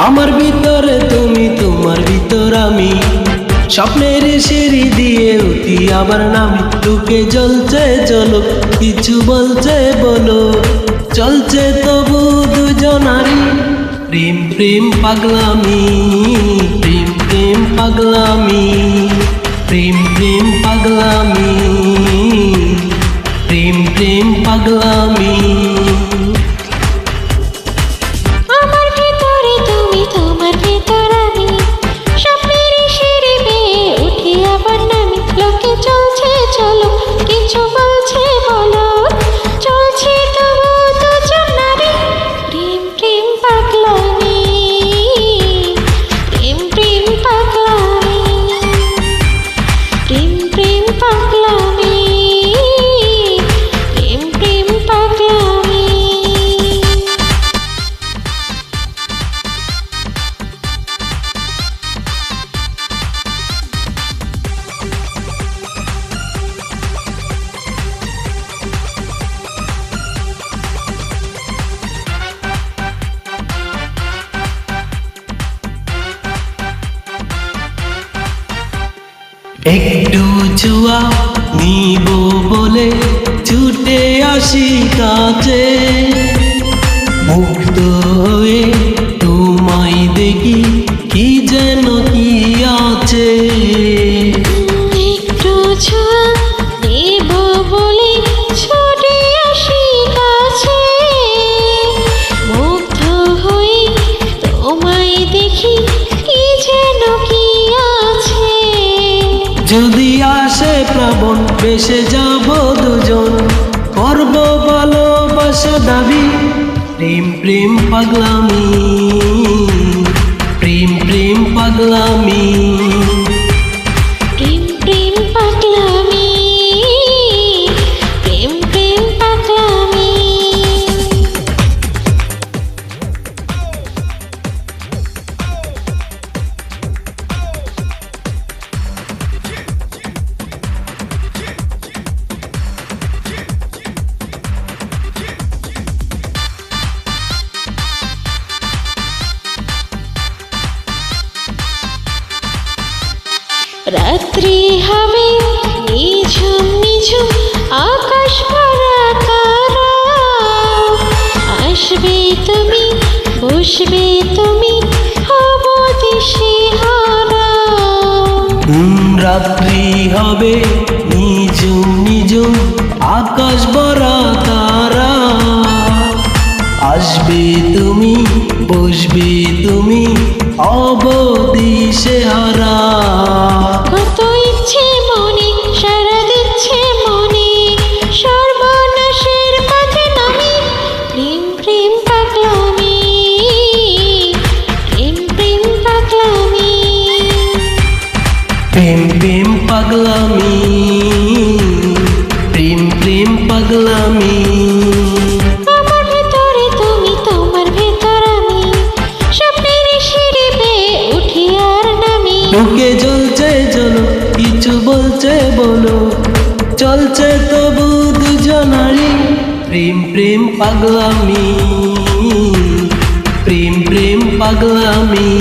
আমার ভিতরে তুমি, তোমার ভিতর আমি, স্বপ্নের সিঁড়ি দিয়ে উঠি আবার নামি। বুকে জ্বলছে জ্বলক, কিছু বলছে বলো, চলছে তবু দুজনারি প্রেম প্রেম পাগলামি, প্রেম প্রেম পাগলামি, প্রেম প্রেম পাগলামি, প্রেম প্রেম পাগলামি। একটু ছোঁয়া নিব বলে ছুটে আসি কাছে, মুগ্ধ হয়ে তোমায় দেখি কি যেন কি আছে। একটু ছোঁয়া নিব বলে ছুটে আসি কাছে, মুগ্ধ হয়ে তোমায় দেখি কি যেন কি আছে। যদি আসে প্লাবন বেসে যাব দুজন, করব ভালোবাসা দাবি প্রেম প্রেম পাগলামি, প্রেম প্রেম পাগলামি, প্রেম প্রেম পাগলামি, প্রেম প্রেম পাগলামি। রাত্রি হবে নিঝুম নিঝুম, আকাশ ভরা তারা, আসবে তুমি বসবে তুমি, হব দিশেহারা। রাত্রি হবে নিঝুম নিঝুম, আকাশ ভরা তারা, আসবে তুমি বসবে তুমি, অবদিশেহারা। কত ইচ্ছে মনে সারা দিচ্ছে মনে, সর্বনাশের পথে নামি প্রেম প্রেম পাগলামি, প্রেম প্রেম পাগলামি, প্রেম প্রেম পাগলামি, প্রেম প্রেম পাগলামি। আমার ভেতরে তুমি তোমার ভেতর আমি, স্বপ্নের সিঁড়ি বেয়ে উঠি আর নামি। বুকে জ্বলছে জ্বলো, কিছু বলছে বলো, চলছে তবু দুজনারি প্রেম প্রেম পাগলামি, প্রেম প্রেম পাগলামি।